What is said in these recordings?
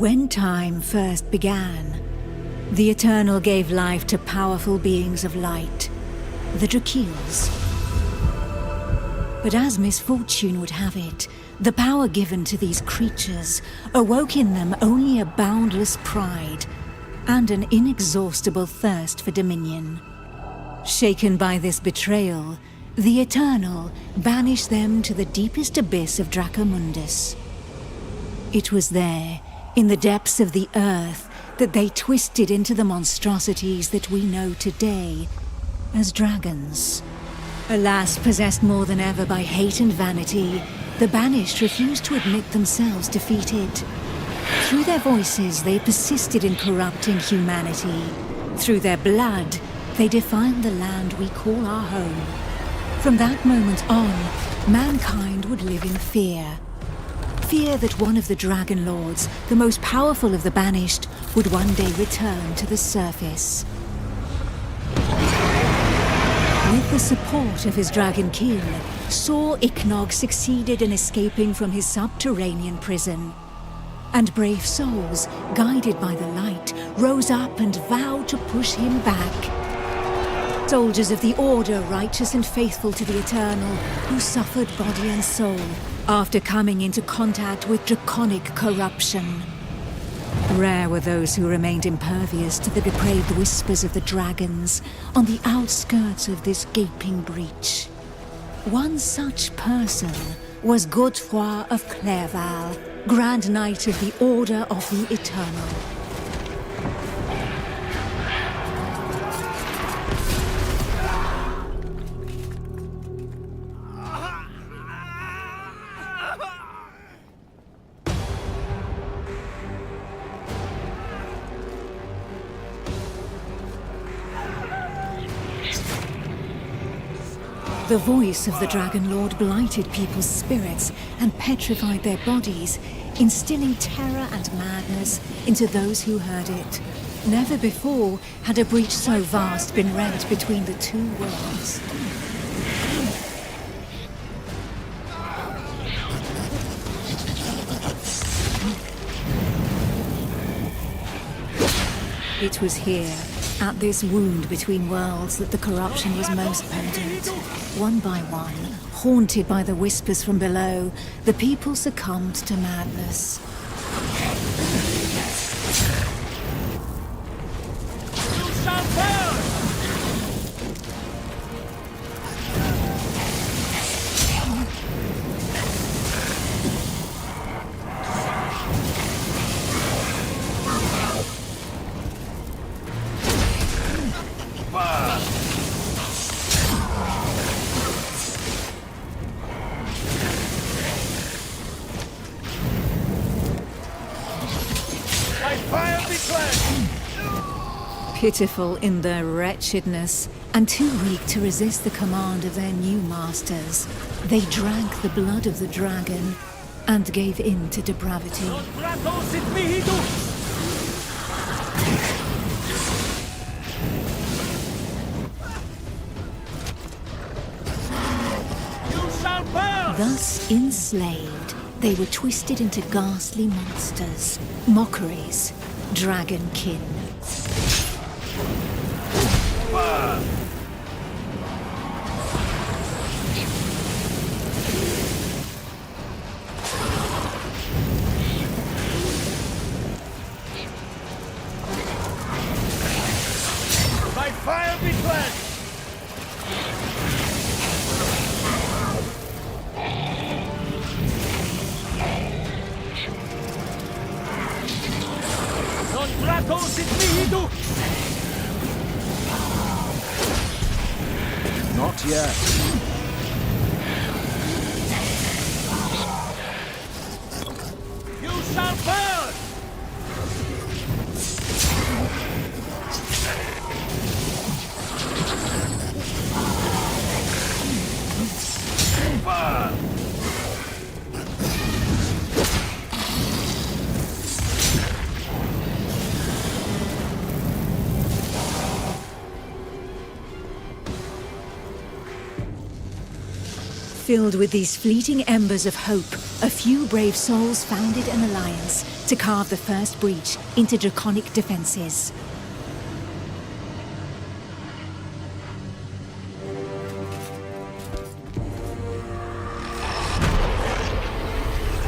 When time first began, the Eternal gave life to powerful beings of light, the Drakeels. But as misfortune would have it, the power given to these creatures awoke in them only a boundless pride and an inexhaustible thirst for dominion. Shaken by this betrayal, the Eternal banished them to the deepest abyss of Dracomundus. It was there, in the depths of the earth, that they twisted into the monstrosities that we know today as dragons. Alas, possessed more than ever by hate and vanity, the Banished refused to admit themselves defeated. Through their voices, they persisted in corrupting humanity. Through their blood, they defined the land we call our home. From that moment on, mankind would live in fear. Fear that one of the Dragon Lords, the most powerful of the Banished, would one day return to the surface. With the support of his Dragonkin, Saw Ichnog succeeded in escaping from his subterranean prison. And brave souls, guided by the light, rose up and vowed to push him back. Soldiers of the Order, righteous and faithful to the Eternal, who suffered body and soul after coming into contact with draconic corruption. Rare were those who remained impervious to the depraved whispers of the dragons on the outskirts of this gaping breach. One such person was Godefroy of Clerval, Grand Knight of the Order of the Eternal. The voice of the Dragon Lord blighted people's spirits and petrified their bodies, instilling terror and madness into those who heard it. Never before had a breach so vast been rent between the two worlds. It was here, at this wound between worlds, that the corruption was most potent. One by one, haunted by the whispers from below, the people succumbed to madness. You shall burn! Pitiful in their wretchedness, and too weak to resist the command of their new masters, they drank the blood of the dragon and gave in to depravity. Thus enslaved, they were twisted into ghastly monsters, mockeries, Dragonkin. By fire be cleansed! Non trato sit mihi. Not yet. You shall burn! Burn! Filled with these fleeting embers of hope, a few brave souls founded an alliance to carve the first breach into draconic defenses.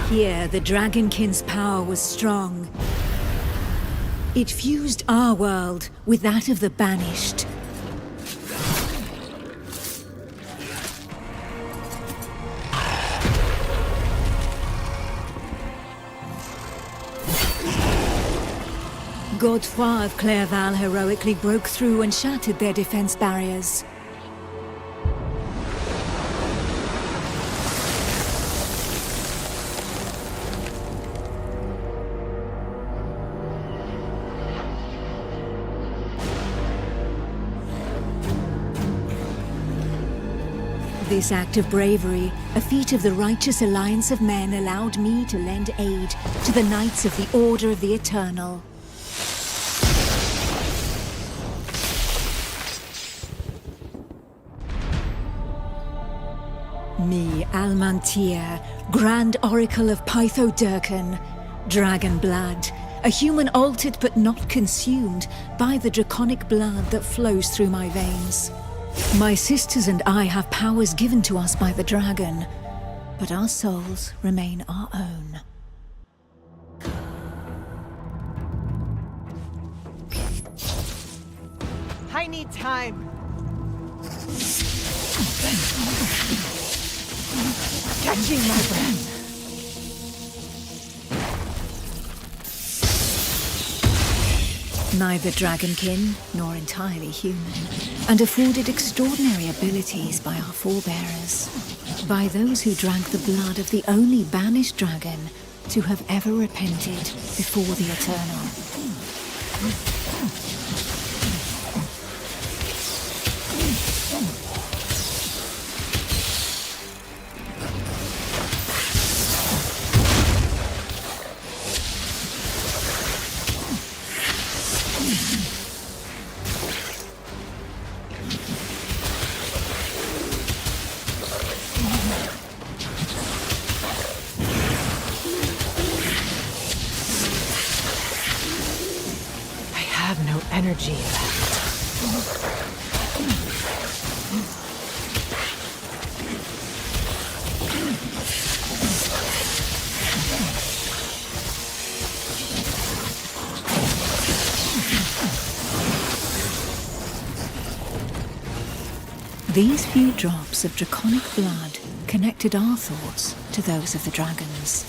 Here, the Dragonkin's power was strong. It fused our world with that of the Banished. Godefroy of Clairval heroically broke through and shattered their defense barriers. This act of bravery, a feat of the righteous alliance of men, allowed me to lend aid to the Knights of the Order of the Eternal. Me, Almantir, Grand Oracle of Pytho-Durcan, Dragon Blood, a human altered but not consumed by the draconic blood that flows through my veins. My sisters and I have powers given to us by the dragon, but our souls remain our own. I need time. Catching my breath. Neither dragonkin nor entirely human, and afforded extraordinary abilities by our forebearers, by those who drank the blood of the only banished dragon to have ever repented before the Eternal. I have no energy left. These few drops of draconic blood connected our thoughts to those of the dragons.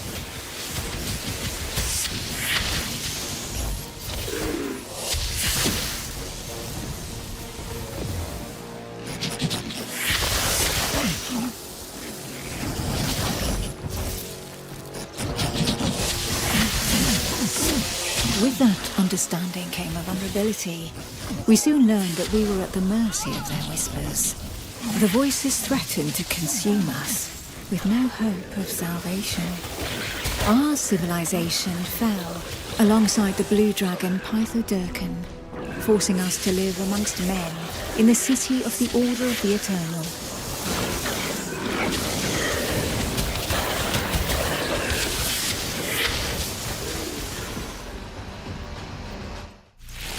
With that understanding came a vulnerability. We soon learned that we were at the mercy of their whispers. The voices threatened to consume us, with no hope of salvation. Our civilization fell alongside the blue dragon Pytho-Durcan, forcing us to live amongst men in the city of the Order of the Eternal.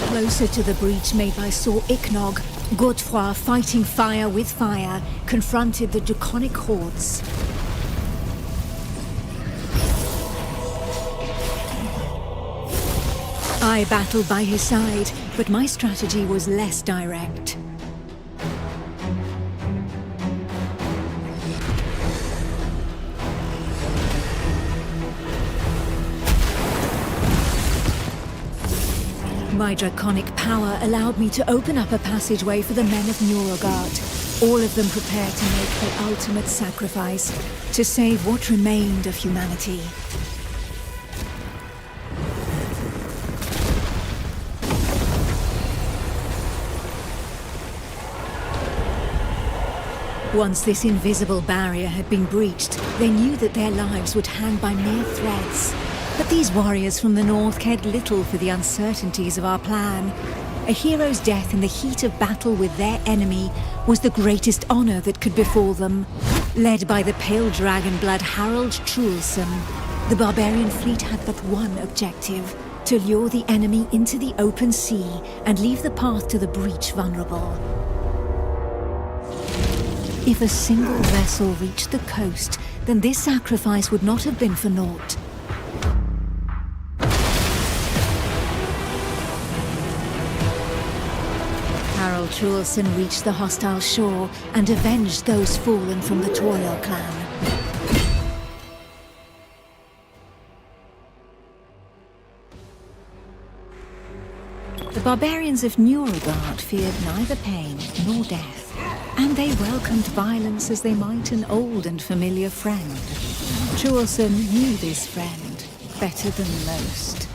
Closer to the breach made by Sir Ichnog, Godefroy, fighting fire with fire, confronted the draconic hordes. I battled by his side, but my strategy was less direct. My draconic power allowed me to open up a passageway for the men of Nurogard, all of them prepared to make the ultimate sacrifice to save what remained of humanity. Once this invisible barrier had been breached, they knew that their lives would hang by mere threads. But these warriors from the north cared little for the uncertainties of our plan. A hero's death in the heat of battle with their enemy was the greatest honor that could befall them. Led by the pale dragon-blood Harold Truelson, the barbarian fleet had but one objective: to lure the enemy into the open sea and leave the path to the breach vulnerable. If a single vessel reached the coast, then this sacrifice would not have been for naught. Harold Truelson reached the hostile shore and avenged those fallen from the Toil clan. The barbarians of Nuremberg feared neither pain nor death, and they welcomed violence as they might an old and familiar friend. Truelson knew this friend better than most.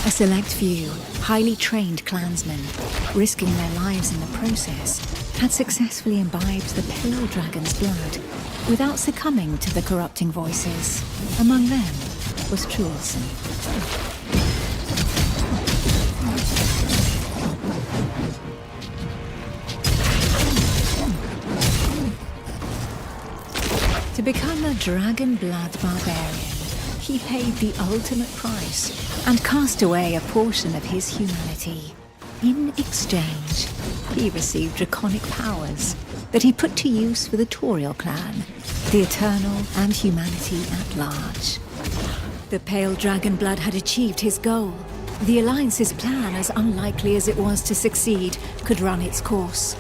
A select few, highly trained clansmen, risking their lives in the process, had successfully imbibed the pale dragon's blood without succumbing to the corrupting voices. Among them was Truelson. To become a dragon blood barbarian, he paid the ultimate price and cast away a portion of his humanity. In exchange, he received draconic powers that he put to use for the Toil clan, the Eternal, and humanity at large. The pale dragon blood had achieved his goal. The Alliance's plan, as unlikely as it was to succeed, could run its course.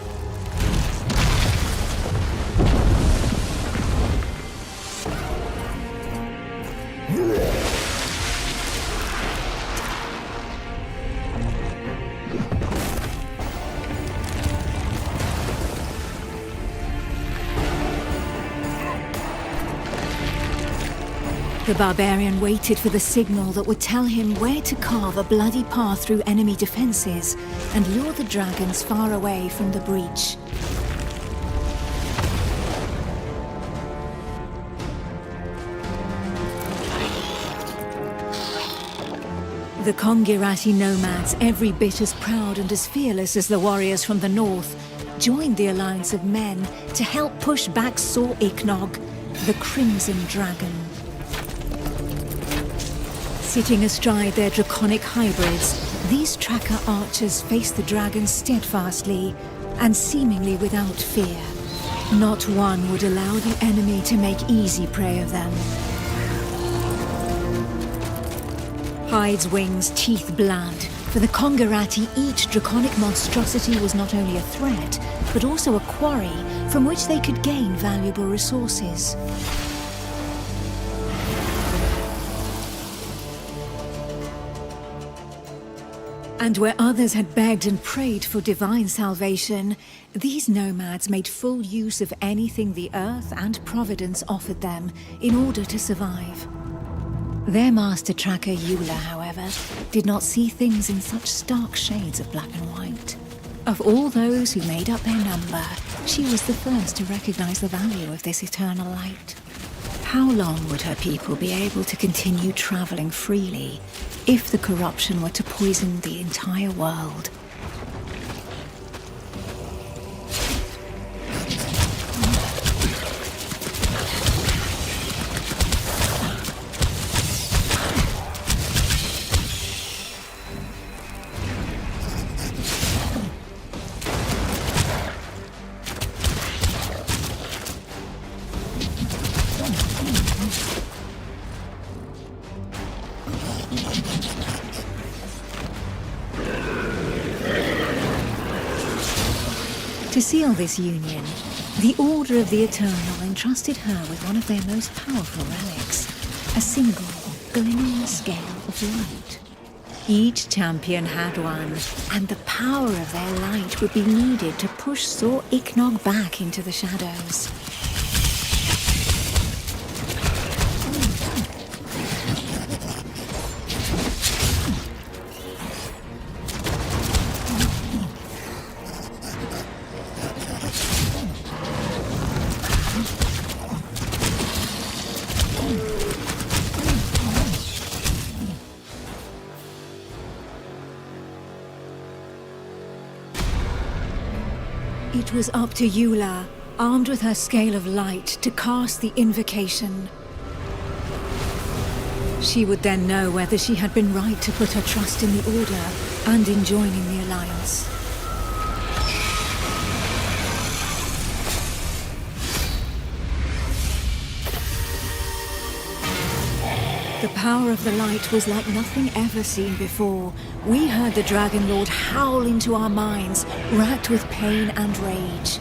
The barbarian waited for the signal that would tell him where to carve a bloody path through enemy defenses and lure the dragons far away from the breach. The Kongirati nomads, every bit as proud and as fearless as the warriors from the north, joined the alliance of men to help push back Sor Iknog, the Crimson Dragon. Sitting astride their draconic hybrids, these tracker archers faced the dragons steadfastly and seemingly without fear. Not one would allow the enemy to make easy prey of them. Hides, wings, teeth, blood. For the Kongirati, each draconic monstrosity was not only a threat, but also a quarry from which they could gain valuable resources. And where others had begged and prayed for divine salvation, these nomads made full use of anything the earth and providence offered them in order to survive. Their master tracker Eula, however, did not see things in such stark shades of black and white. Of all those who made up their number, she was the first to recognize the value of this eternal light. How long would her people be able to continue traveling freely if the corruption were to poison the entire world? To seal this union, the Order of the Eternal entrusted her with one of their most powerful relics, a single, glimmering scale of light. Each champion had one, and the power of their light would be needed to push Sor Iknog back into the shadows. It was up to Eula, armed with her scale of light, to cast the invocation. She would then know whether she had been right to put her trust in the Order and in joining the Alliance. The power of the light was like nothing ever seen before. We heard the Dragon Lord howl into our minds, racked with pain and rage.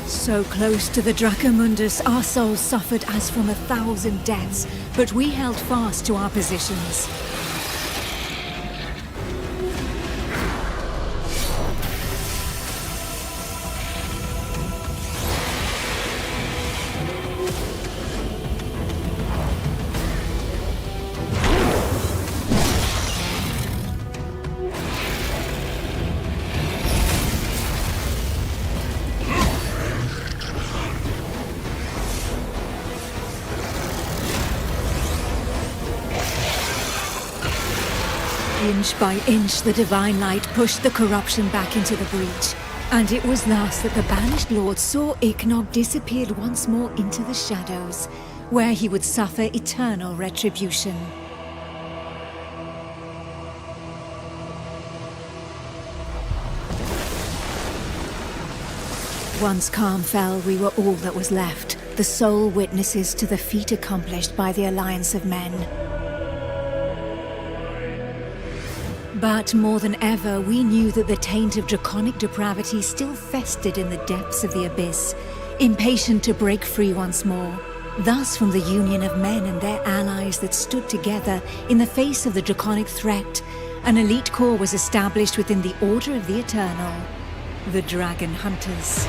So close to the Dracomundus, our souls suffered as from 1,000 deaths, but we held fast to our positions. Inch by inch, the divine light pushed the corruption back into the breach. And it was thus that the Banished Lord saw Ichnog disappeared once more into the shadows, where he would suffer eternal retribution. Once calm fell, we were all that was left, the sole witnesses to the feat accomplished by the Alliance of Men. But more than ever, we knew that the taint of draconic depravity still festered in the depths of the abyss, impatient to break free once more. Thus, from the union of men and their allies that stood together in the face of the draconic threat, an elite corps was established within the Order of the Eternal, the Dragon Hunters.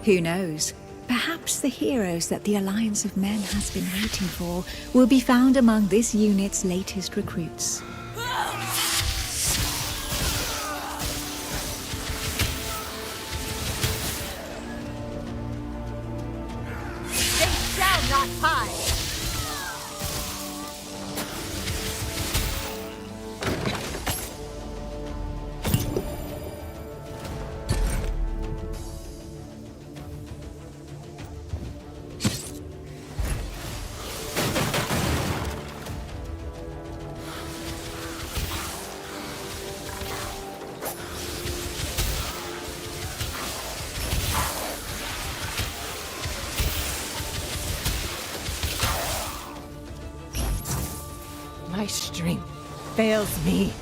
Who knows? Perhaps the heroes that the Alliance of Men has been waiting for will be found among this unit's latest recruits. They shall not hide! My strength fails me.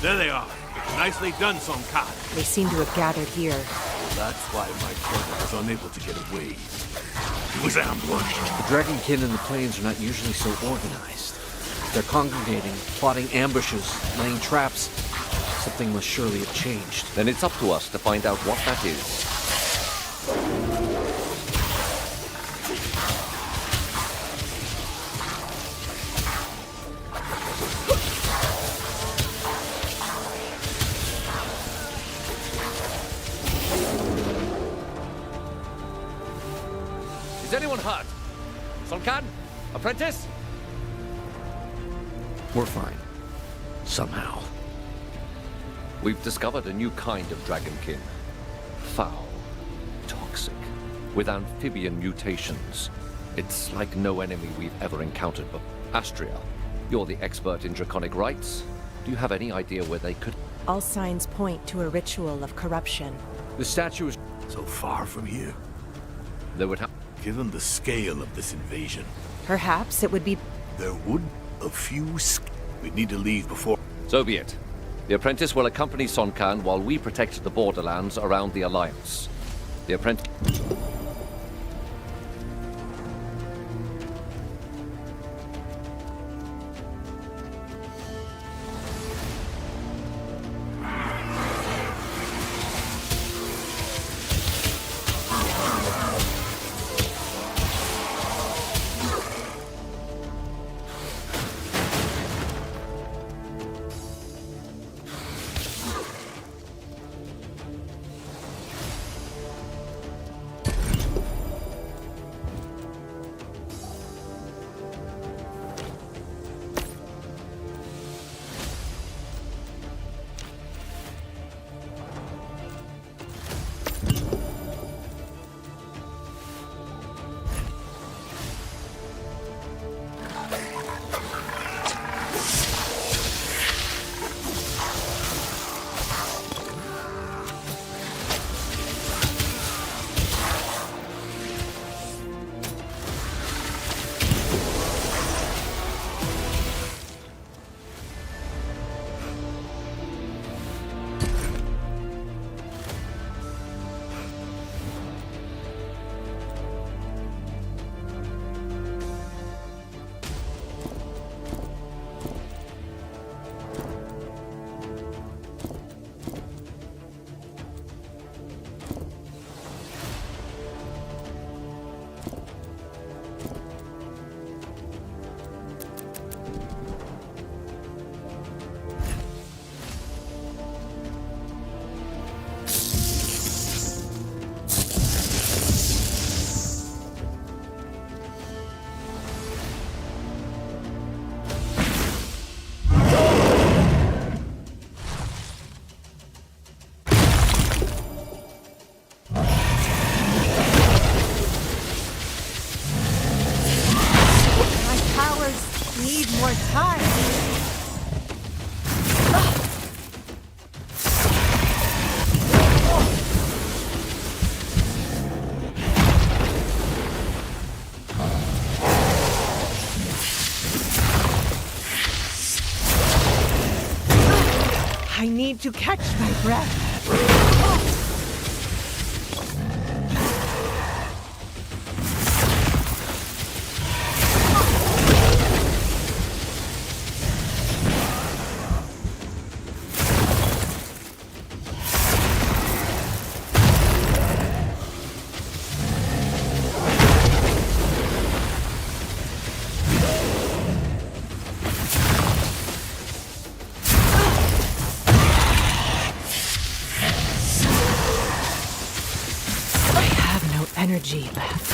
There they are. Nicely done, Song Khan. They seem to have gathered here. That's why my brother was unable to get away. He was ambushed. The Dragonkin and the plains are not usually so organized. They're congregating, plotting ambushes, laying traps. Something must surely have changed. Then it's up to us to find out what that is. Is anyone hurt? Solkan? Apprentice? We're fine. Somehow. We've discovered a new kind of Dragonkin. Foul. Toxic. With amphibian mutations. It's like no enemy we've ever encountered but Astria, you're the expert in draconic rites. Do you have any idea where they could... All signs point to a ritual of corruption. The statue is... So far from here. They would have... Given the scale of this invasion, Perhaps it would be... there would a few... We'd need to leave before... So be it. The apprentice will accompany Sonkan while we protect the borderlands around the Alliance. The apprentice... Need more time. I need to catch my breath. Energy left.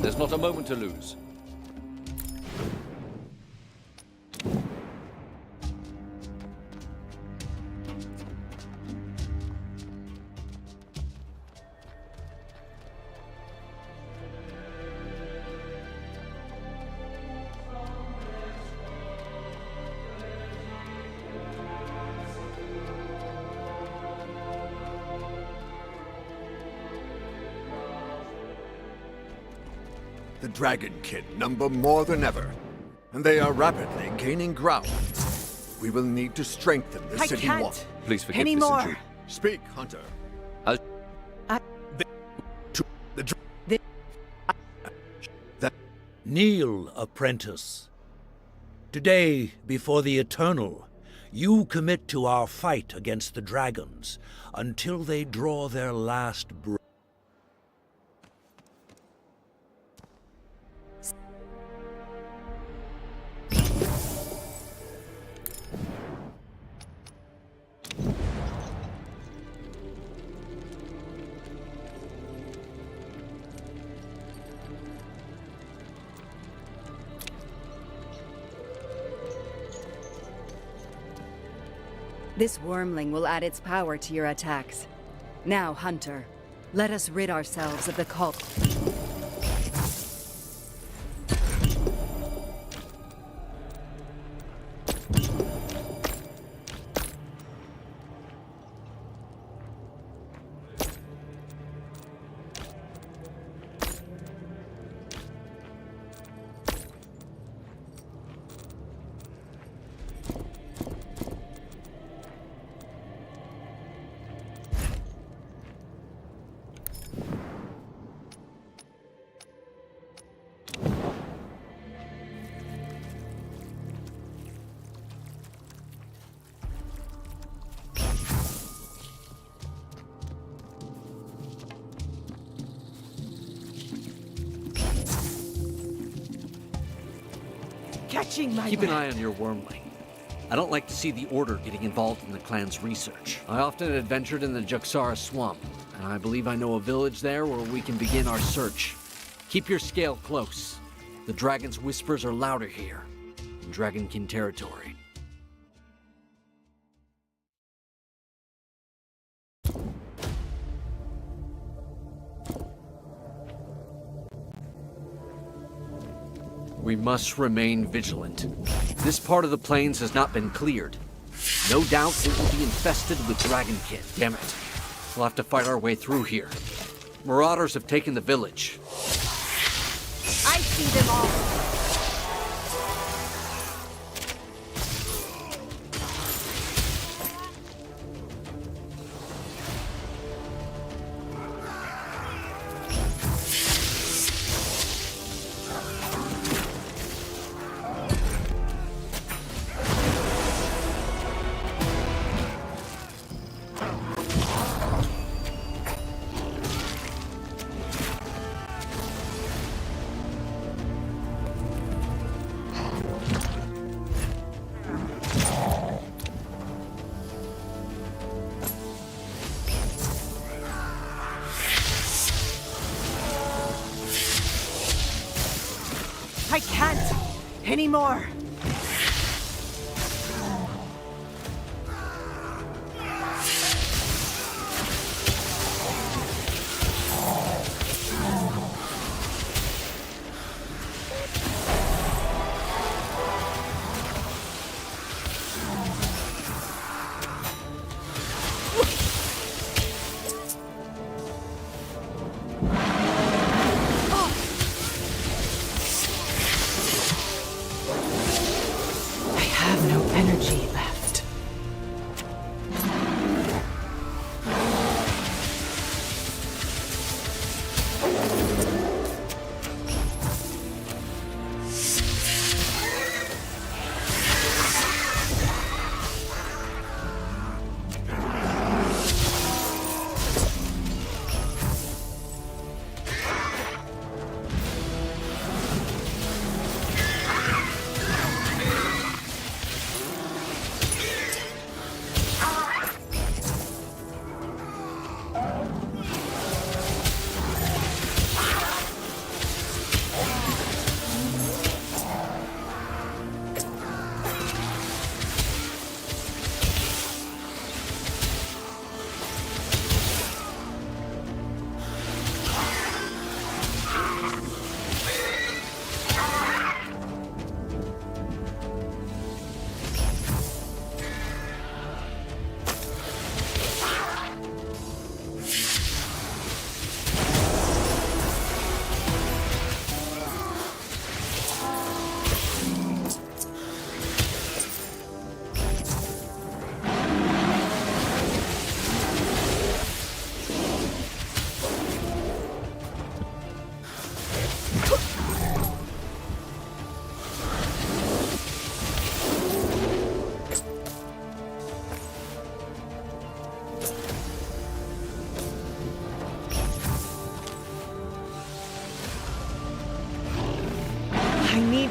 There's not a moment to lose. The Dragonkin number more than ever, and they are rapidly gaining ground. We will need to strengthen the I city can't wall. Please forgive this anymore. intrusion. Speak, Hunter. As- Kneel, apprentice. Today, before the Eternal, you commit to our fight against the dragons until they draw their last breath. This wormling will add its power to your attacks. Now, Hunter, let us rid ourselves of the cult. Catching my Keep an breath. eye on your wormling. I don't like to see the Order getting involved in the clan's research. I often adventured in the Juxara swamp, and I believe I know a village there where we can begin our search. Keep your scale close. The dragon's whispers are louder here, in Dragonkin territory. We must remain vigilant. This part of the plains has not been cleared. No doubt it will be infested with Dragonkin. Damn it. We'll have to fight our way through here. Marauders have taken the village. I see them all. I can't anymore. I have no energy left.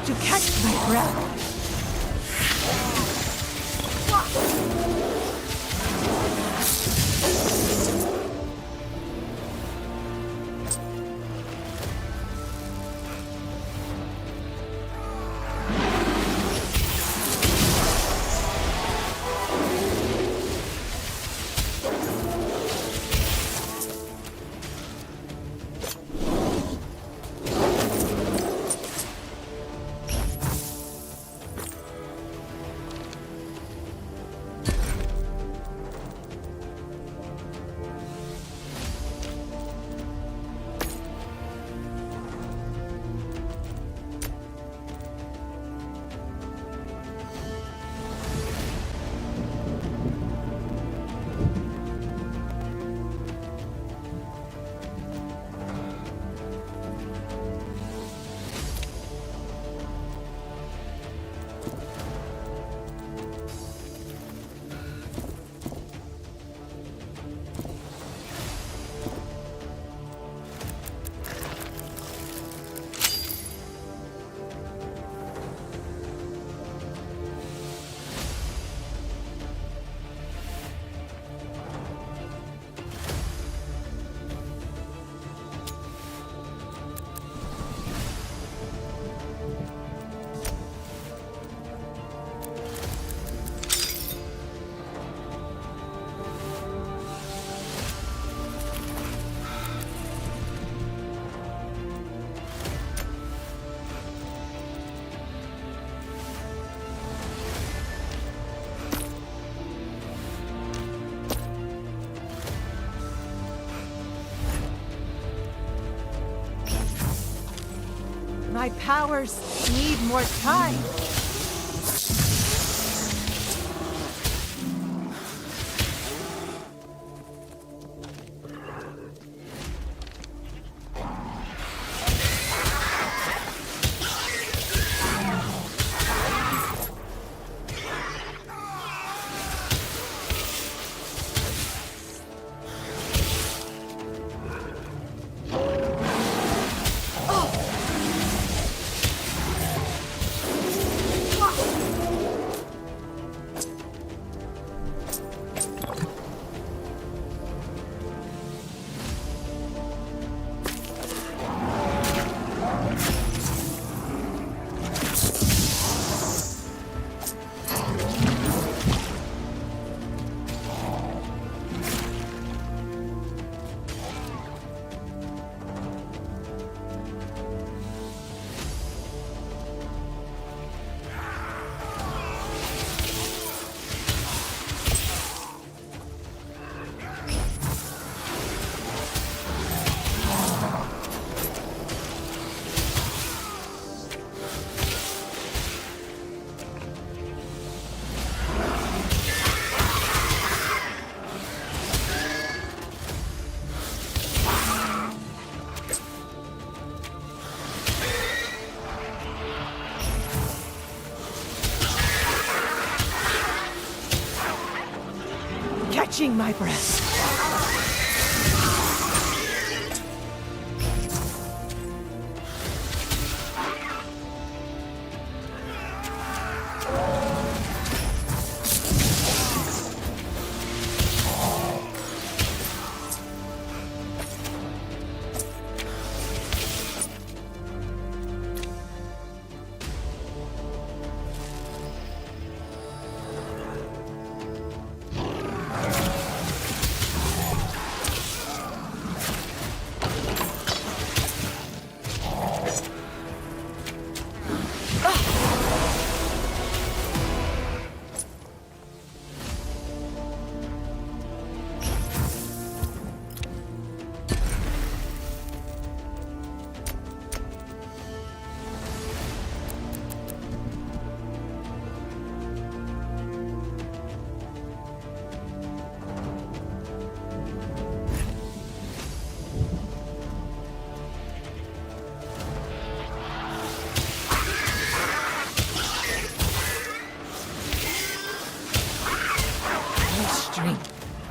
trying to catch my breath. My powers need more time. Catching my breath.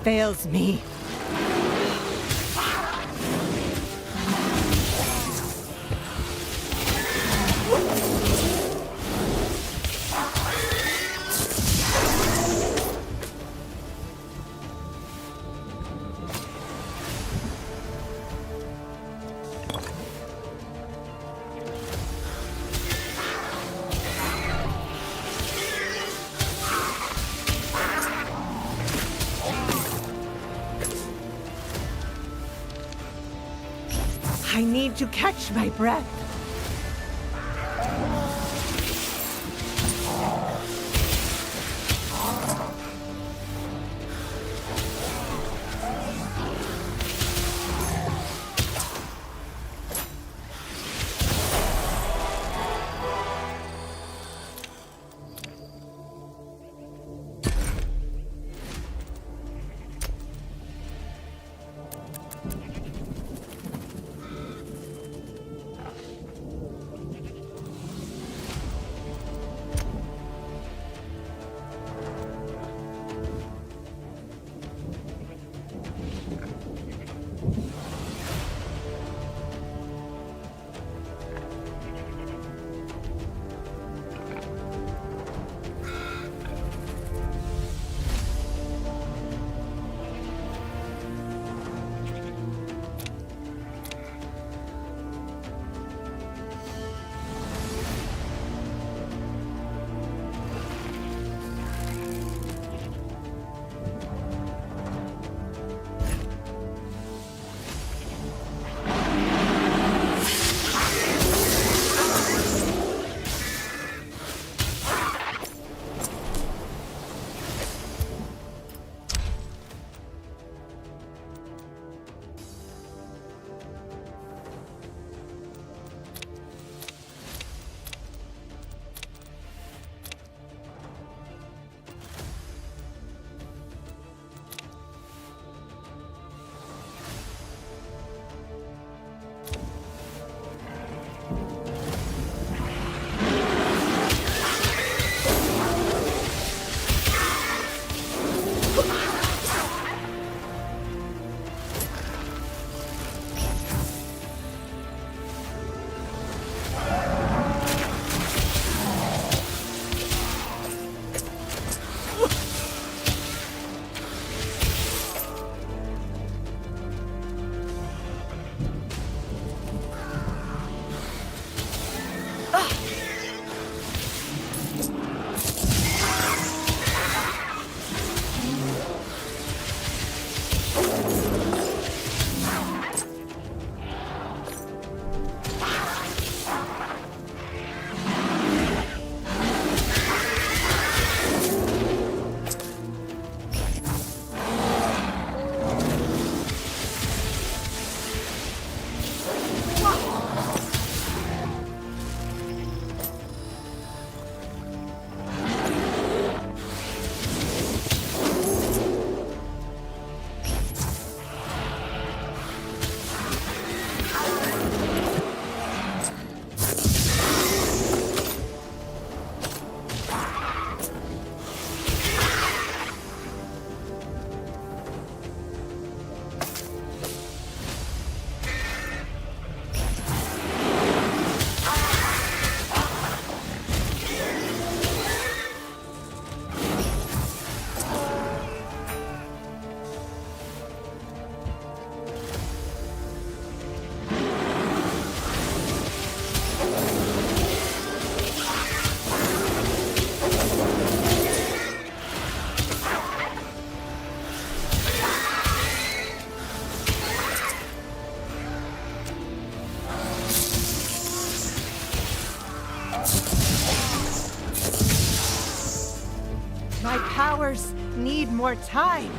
Fails me. I need to catch my breath. My powers need more time.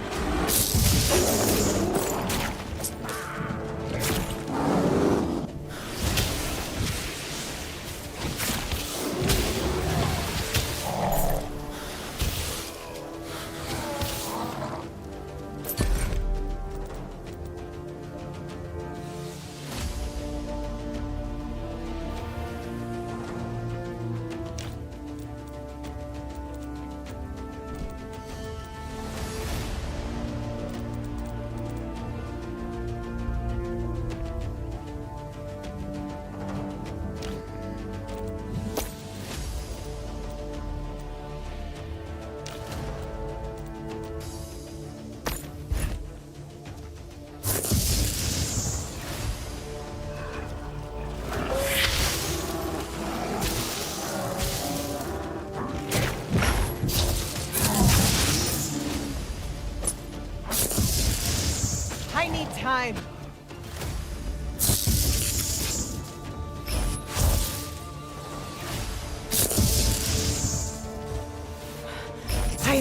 I need time.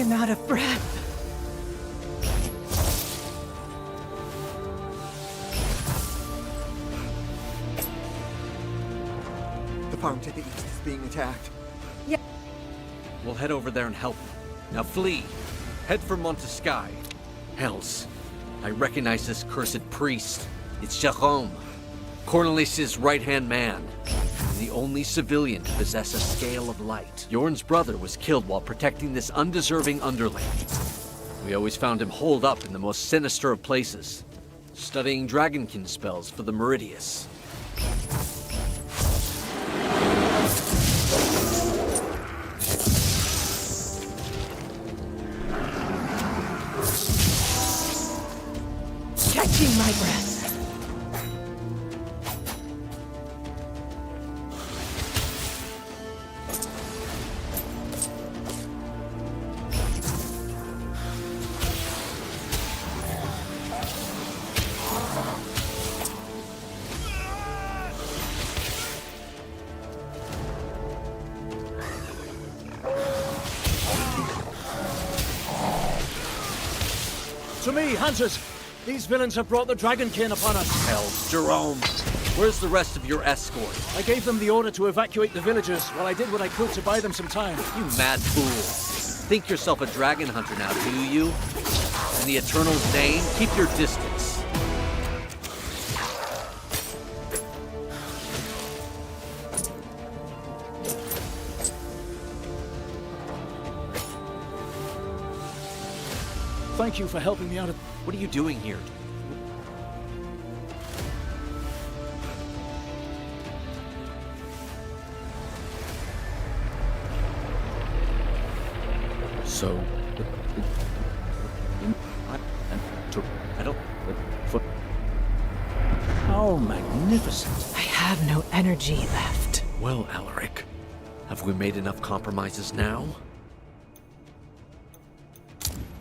am out of breath. The farm to the east is being attacked. We'll head over there and help him. Now flee. Head for Montescaille. Hells. I recognize this cursed priest. It's Jerome, Cornelius' right-hand man, and the only civilian to possess a scale of light. Yorn's brother was killed while protecting this undeserving underling. We always found him holed up in the most sinister of places, studying Dragonkin spells for the Meridius. Catching my breath. To me, hunters! These villains have brought the Dragonkin upon us. Hells, Jerome. Where's the rest of your escort? I gave them the order to evacuate the villagers while I did what I could to buy them some time. You mad fool. Think yourself a dragon hunter now, do you? In the Eternal's name, keep your distance. Thank you for helping me out of... What are you doing here? So... I don't... How magnificent. I have no energy left. Well, Alaric, have we made enough compromises now?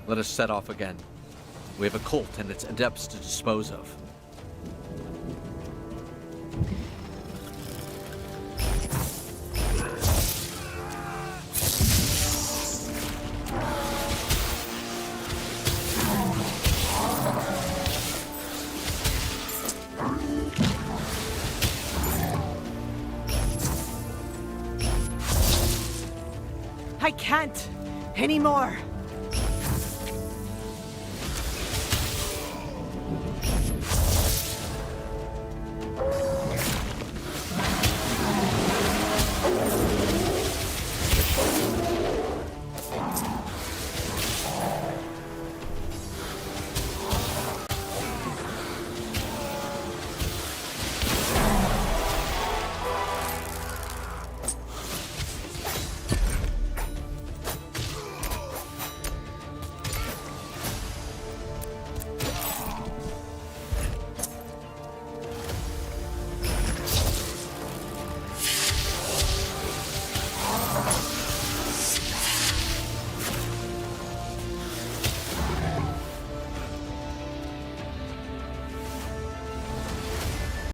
Let us set off again. We have a cult and its adepts to dispose of. I can't anymore.